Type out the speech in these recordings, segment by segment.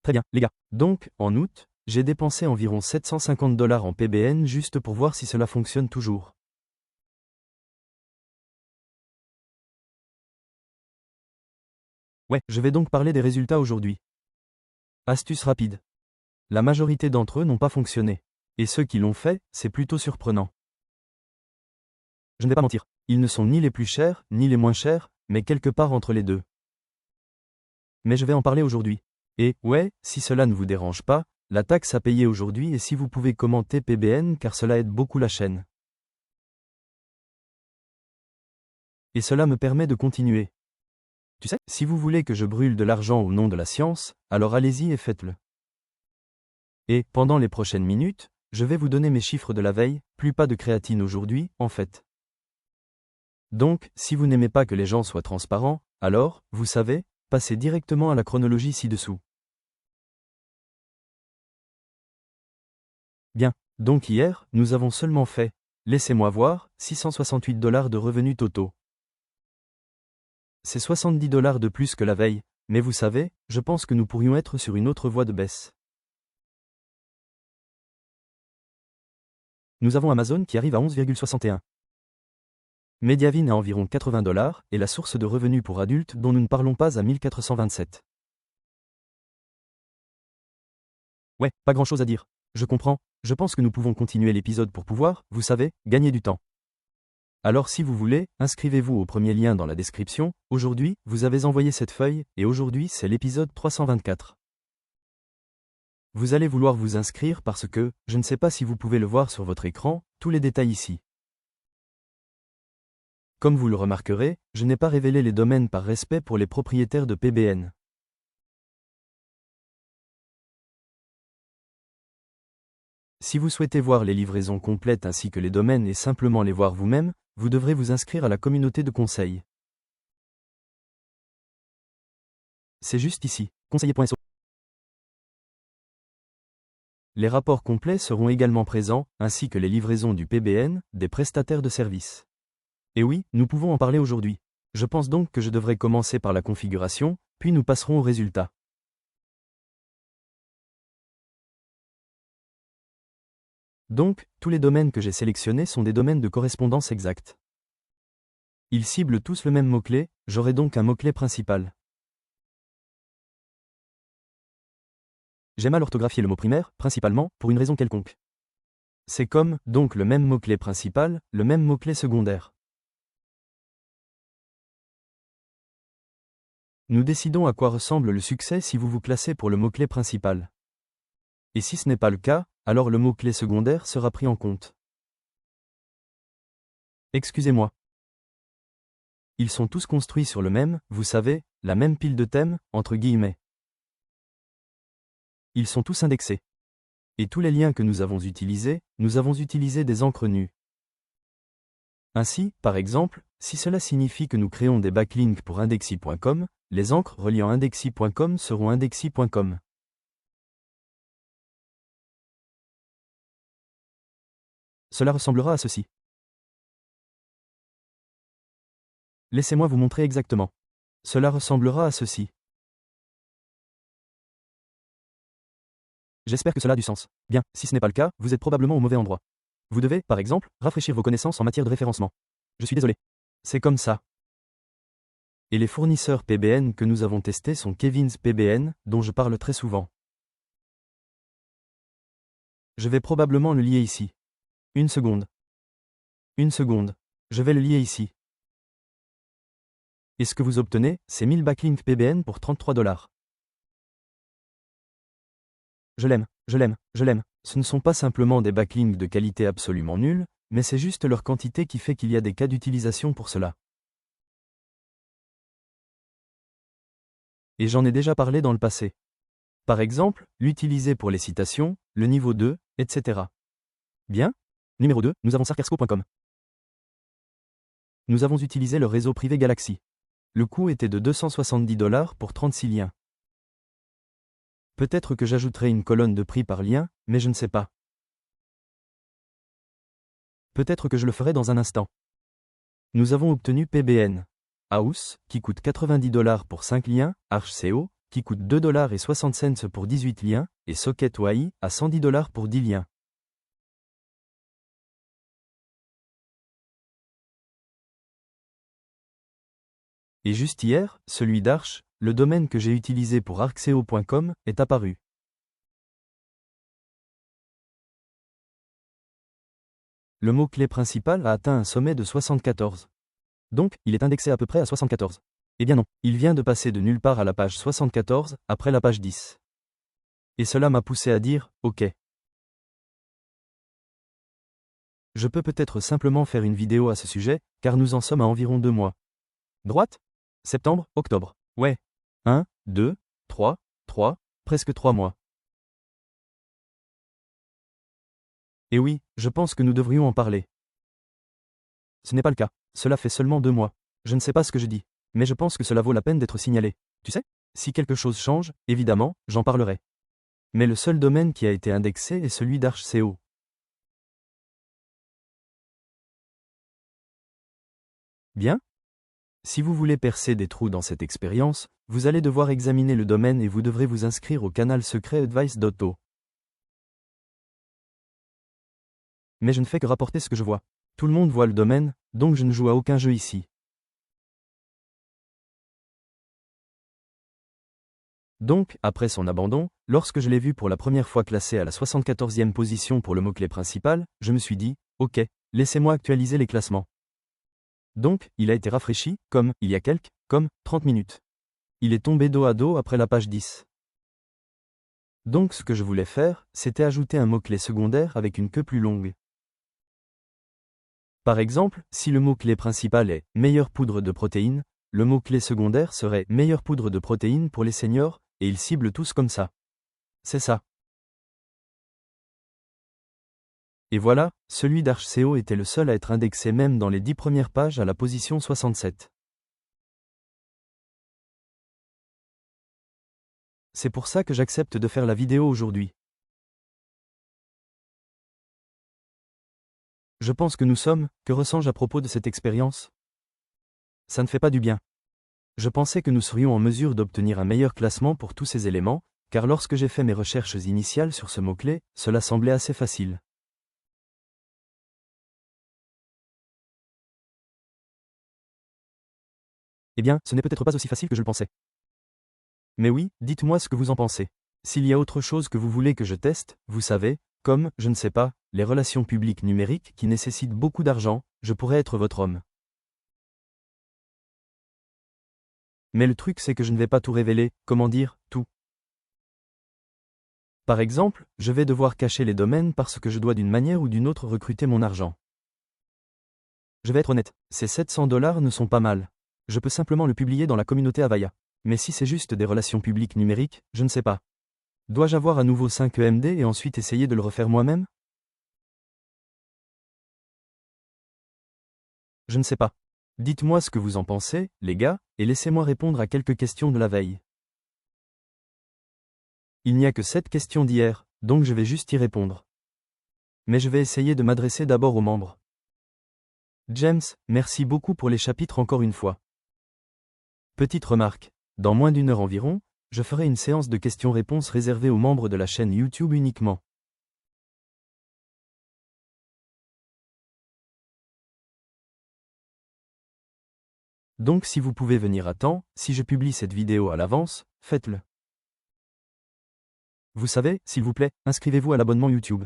Très bien, les gars. Donc, en août, j'ai dépensé environ 750 $ en PBN juste pour voir si cela fonctionne toujours. Ouais, je vais donc parler des résultats aujourd'hui. Astuce rapide. La majorité d'entre eux n'ont pas fonctionné. Et ceux qui l'ont fait, c'est plutôt surprenant. Je ne vais pas mentir, ils ne sont ni les plus chers, ni les moins chers, mais quelque part entre les deux. Mais je vais en parler aujourd'hui. Et, ouais, si cela ne vous dérange pas, la taxe à payer aujourd'hui et si vous pouvez commenter PBN car cela aide beaucoup la chaîne. Et cela me permet de continuer. Tu sais, si vous voulez que je brûle de l'argent au nom de la science, alors allez-y et faites-le. Et, pendant les prochaines minutes, je vais vous donner mes chiffres de la veille, plus pas de créatine aujourd'hui, en fait. Donc, si vous n'aimez pas que les gens soient transparents, alors, vous savez, passez directement à la chronologie ci-dessous. Bien, donc hier, nous avons seulement fait, laissez-moi voir, 668 $ de revenus totaux. C'est 70 $ de plus que la veille, mais vous savez, je pense que nous pourrions être sur une autre voie de baisse. Nous avons Amazon qui arrive à 11,61. Mediavine à environ 80 $ et la source de revenus pour adultes dont nous ne parlons pas à 1427. Ouais, pas grand-chose à dire. Je comprends, je pense que nous pouvons continuer l'épisode pour pouvoir, vous savez, gagner du temps. Alors si vous voulez, inscrivez-vous au premier lien dans la description. Aujourd'hui, vous avez envoyé cette feuille, et aujourd'hui c'est l'épisode 324. Vous allez vouloir vous inscrire parce que, je ne sais pas si vous pouvez le voir sur votre écran, tous les détails ici. Comme vous le remarquerez, je n'ai pas révélé les domaines par respect pour les propriétaires de PBN. Si vous souhaitez voir les livraisons complètes ainsi que les domaines et simplement les voir vous-même, vous devrez vous inscrire à la communauté de conseil. C'est juste ici, conseiller.so. Les rapports complets seront également présents, ainsi que les livraisons du PBN, des prestataires de services. Et oui, nous pouvons en parler aujourd'hui. Je pense donc que je devrais commencer par la configuration, puis nous passerons aux résultats. Donc, tous les domaines que j'ai sélectionnés sont des domaines de correspondance exacte. Ils ciblent tous le même mot-clé, j'aurai donc un mot-clé principal. J'ai mal orthographié le mot primaire, principalement, pour une raison quelconque. C'est comme, donc le même mot-clé principal, le même mot-clé secondaire. Nous décidons à quoi ressemble le succès si vous vous classez pour le mot-clé principal. Et si ce n'est pas le cas, alors le mot-clé secondaire sera pris en compte. Excusez-moi. Ils sont tous construits sur le même, vous savez, la même pile de thèmes, entre guillemets. Ils sont tous indexés. Et tous les liens que nous avons utilisés des encres nues. Ainsi, par exemple, si cela signifie que nous créons des backlinks pour indexy.com, les encres reliant indexy.com seront indexy.com. Cela ressemblera à ceci. Laissez-moi vous montrer exactement. Cela ressemblera à ceci. J'espère que cela a du sens. Bien, si ce n'est pas le cas, vous êtes probablement au mauvais endroit. Vous devez, par exemple, rafraîchir vos connaissances en matière de référencement. Je suis désolé. C'est comme ça. Et les fournisseurs PBN que nous avons testés sont Kevin's PBN, dont je parle très souvent. Je vais probablement le lier ici. Une seconde. Une seconde. Je vais le lier ici. Et ce que vous obtenez, c'est 1000 backlinks PBN pour 33 $. Je l'aime, je l'aime, je l'aime. Ce ne sont pas simplement des backlinks de qualité absolument nulle, mais c'est juste leur quantité qui fait qu'il y a des cas d'utilisation pour cela. Et j'en ai déjà parlé dans le passé. Par exemple, l'utiliser pour les citations, le niveau 2, etc. Bien. Numéro 2, nous avons sarkersco.com. Nous avons utilisé le réseau privé Galaxy. Le coût était de 270 $ pour 36 liens. Peut-être que j'ajouterai une colonne de prix par lien, mais je ne sais pas. Peut-être que je le ferai dans un instant. Nous avons obtenu PBN. House, qui coûte 90 $ pour 5 liens, ArchSEO, qui coûte 2,60 $ pour 18 liens, et Socket OAI à 110 $ pour 10 liens. Et juste hier, celui d'Arch, le domaine que j'ai utilisé pour arcseo.com, est apparu. Le mot-clé principal a atteint un sommet de 74. Donc, il est indexé à peu près à 74. Eh bien non, il vient de passer de nulle part à la page 74, après la page 10. Et cela m'a poussé à dire, OK. Je peux peut-être simplement faire une vidéo à ce sujet, car nous en sommes à environ 2 mois. Droite? Septembre, octobre. Ouais. 1, 2, 3, presque 3 mois. Et oui, je pense que nous devrions en parler. Ce n'est pas le cas. Cela fait seulement 2 mois. Je ne sais pas ce que je dis. Mais je pense que cela vaut la peine d'être signalé. Tu sais? Si quelque chose change, évidemment, j'en parlerai. Mais le seul domaine qui a été indexé est celui d'ArchSeo. Bien? Si vous voulez percer des trous dans cette expérience, vous allez devoir examiner le domaine et vous devrez vous inscrire au canal secret advice.to. Mais je ne fais que rapporter ce que je vois. Tout le monde voit le domaine, donc je ne joue à aucun jeu ici. Donc, après son abandon, lorsque je l'ai vu pour la première fois classé à la 74e position pour le mot-clé principal, je me suis dit, OK, laissez-moi actualiser les classements. Donc, il a été rafraîchi, il y a 30 minutes. Il est tombé dos à dos après la page 10. Donc ce que je voulais faire, c'était ajouter un mot-clé secondaire avec une queue plus longue. Par exemple, si le mot-clé principal est « meilleure poudre de protéines », le mot-clé secondaire serait « meilleure poudre de protéines pour les seniors » et ils ciblent tous comme ça. C'est ça. Et voilà, celui d'ArchSeo était le seul à être indexé même dans les 10 premières pages à la position 67. C'est pour ça que j'accepte de faire la vidéo aujourd'hui. Je pense que que ressens-je à propos de cette expérience? Ça ne fait pas du bien. Je pensais que nous serions en mesure d'obtenir un meilleur classement pour tous ces éléments, car lorsque j'ai fait mes recherches initiales sur ce mot-clé, cela semblait assez facile. Eh bien, ce n'est peut-être pas aussi facile que je le pensais. Mais oui, dites-moi ce que vous en pensez. S'il y a autre chose que vous voulez que je teste, vous savez, comme, je ne sais pas, les relations publiques numériques qui nécessitent beaucoup d'argent, je pourrais être votre homme. Mais le truc c'est que je ne vais pas tout révéler, comment dire, tout. Par exemple, je vais devoir cacher les domaines parce que je dois d'une manière ou d'une autre recruter mon argent. Je vais être honnête, ces 700 $ ne sont pas mal. Je peux simplement le publier dans la communauté Avaya. Mais si c'est juste des relations publiques numériques, je ne sais pas. Dois-je avoir à nouveau 5 EMD et ensuite essayer de le refaire moi-même? Je ne sais pas. Dites-moi ce que vous en pensez, les gars, et laissez-moi répondre à quelques questions de la veille. Il n'y a que 7 questions d'hier, donc je vais juste y répondre. Mais je vais essayer de m'adresser d'abord aux membres. James, merci beaucoup pour les chapitres encore une fois. Petite remarque, dans moins d'1 heure environ, je ferai une séance de questions-réponses réservée aux membres de la chaîne YouTube uniquement. Donc si vous pouvez venir à temps, si je publie cette vidéo à l'avance, faites-le. Vous savez, s'il vous plaît, inscrivez-vous à l'abonnement YouTube.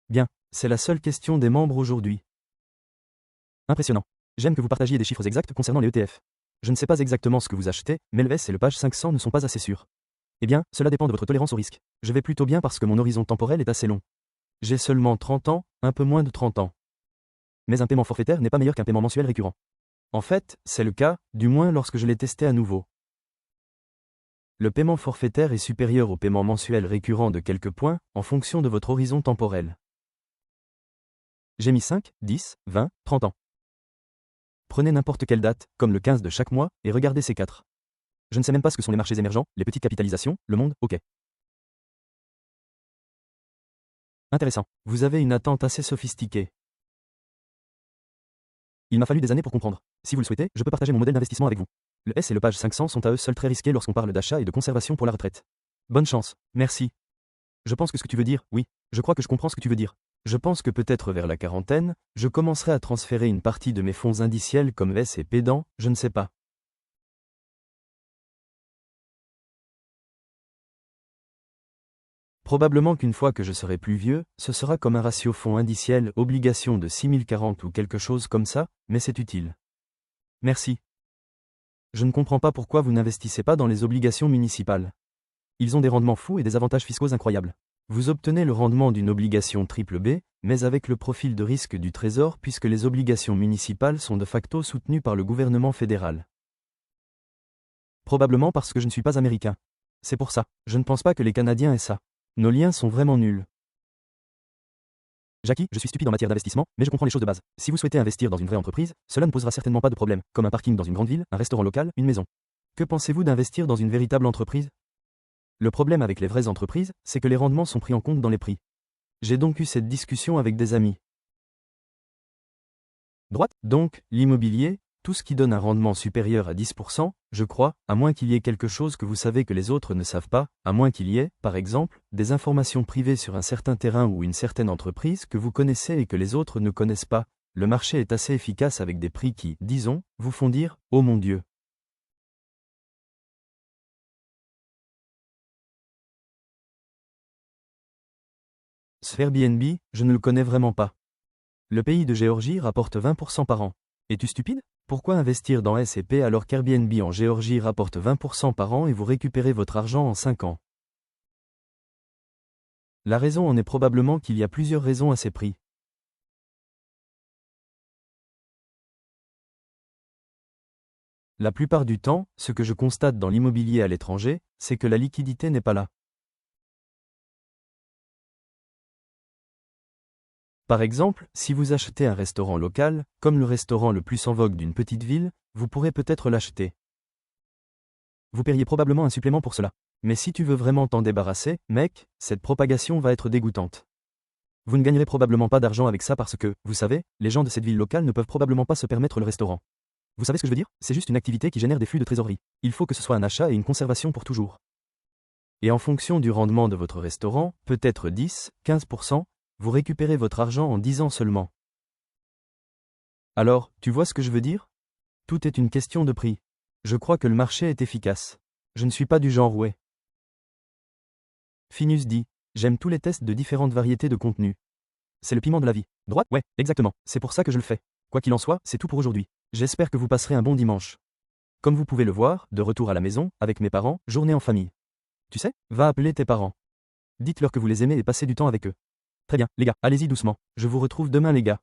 Bien, c'est la seule question des membres aujourd'hui. Impressionnant. J'aime que vous partagiez des chiffres exacts concernant les ETF. Je ne sais pas exactement ce que vous achetez, mais le S et le page 500 ne sont pas assez sûrs. Eh bien, cela dépend de votre tolérance au risque. Je vais plutôt bien parce que mon horizon temporel est assez long. J'ai seulement 30 ans, un peu moins de 30 ans. Mais un paiement forfaitaire n'est pas meilleur qu'un paiement mensuel récurrent. En fait, c'est le cas, du moins lorsque je l'ai testé à nouveau. Le paiement forfaitaire est supérieur au paiement mensuel récurrent de quelques points, en fonction de votre horizon temporel. J'ai mis 5, 10, 20, 30 ans. Prenez n'importe quelle date, comme le 15 de chaque mois, et regardez ces 4. Je ne sais même pas ce que sont les marchés émergents, les petites capitalisations, le monde, ok. Intéressant. Vous avez une attente assez sophistiquée. Il m'a fallu des années pour comprendre. Si vous le souhaitez, je peux partager mon modèle d'investissement avec vous. Le S et le page 500 sont à eux seuls très risqués lorsqu'on parle d'achat et de conservation pour la retraite. Bonne chance. Merci. Je pense que ce que tu veux dire, oui, je crois que je comprends ce que tu veux dire. Je pense que peut-être vers la quarantaine, je commencerai à transférer une partie de mes fonds indiciels comme S et P dans, je ne sais pas. Probablement qu'une fois que je serai plus vieux, ce sera comme un ratio fonds indiciel obligation de 6040 ou quelque chose comme ça, mais c'est utile. Merci. Je ne comprends pas pourquoi vous n'investissez pas dans les obligations municipales. Ils ont des rendements fous et des avantages fiscaux incroyables. Vous obtenez le rendement d'une obligation triple B, mais avec le profil de risque du Trésor puisque les obligations municipales sont de facto soutenues par le gouvernement fédéral. Probablement parce que je ne suis pas américain. C'est pour ça. Je ne pense pas que les Canadiens aient ça. Nos liens sont vraiment nuls. Jackie, je suis stupide en matière d'investissement, mais je comprends les choses de base. Si vous souhaitez investir dans une vraie entreprise, cela ne posera certainement pas de problème, comme un parking dans une grande ville, un restaurant local, une maison. Que pensez-vous d'investir dans une véritable entreprise? Le problème avec les vraies entreprises, c'est que les rendements sont pris en compte dans les prix. J'ai donc eu cette discussion avec des amis. Droite, donc, l'immobilier, tout ce qui donne un rendement supérieur à 10%, je crois, à moins qu'il y ait quelque chose que vous savez que les autres ne savent pas, à moins qu'il y ait, par exemple, des informations privées sur un certain terrain ou une certaine entreprise que vous connaissez et que les autres ne connaissent pas, le marché est assez efficace avec des prix qui, disons, vous font dire « Oh mon Dieu !» Ce Airbnb, je ne le connais vraiment pas. Le pays de Géorgie rapporte 20% par an. Es-tu stupide? Pourquoi investir dans S&P alors qu'Airbnb en Géorgie rapporte 20% par an et vous récupérez votre argent en 5 ans? La raison en est probablement qu'il y a plusieurs raisons à ces prix. La plupart du temps, ce que je constate dans l'immobilier à l'étranger, c'est que la liquidité n'est pas là. Par exemple, si vous achetez un restaurant local, comme le restaurant le plus en vogue d'une petite ville, vous pourrez peut-être l'acheter. Vous paieriez probablement un supplément pour cela. Mais si tu veux vraiment t'en débarrasser, mec, cette propagation va être dégoûtante. Vous ne gagnerez probablement pas d'argent avec ça parce que, vous savez, les gens de cette ville locale ne peuvent probablement pas se permettre le restaurant. Vous savez ce que je veux dire? C'est juste une activité qui génère des flux de trésorerie. Il faut que ce soit un achat et une conservation pour toujours. Et en fonction du rendement de votre restaurant, peut-être 10, 15%, vous récupérez votre argent en 10 ans seulement. Alors, tu vois ce que je veux dire? Tout est une question de prix. Je crois que le marché est efficace. Je ne suis pas du genre ouais. Finus dit, j'aime tous les tests de différentes variétés de contenu. C'est le piment de la vie. Droite? Ouais, exactement. C'est pour ça que je le fais. Quoi qu'il en soit, c'est tout pour aujourd'hui. J'espère que vous passerez un bon dimanche. Comme vous pouvez le voir, de retour à la maison, avec mes parents, journée en famille. Tu sais, va appeler tes parents. Dites-leur que vous les aimez et passez du temps avec eux. Très bien, les gars, allez-y doucement. Je vous retrouve demain les gars.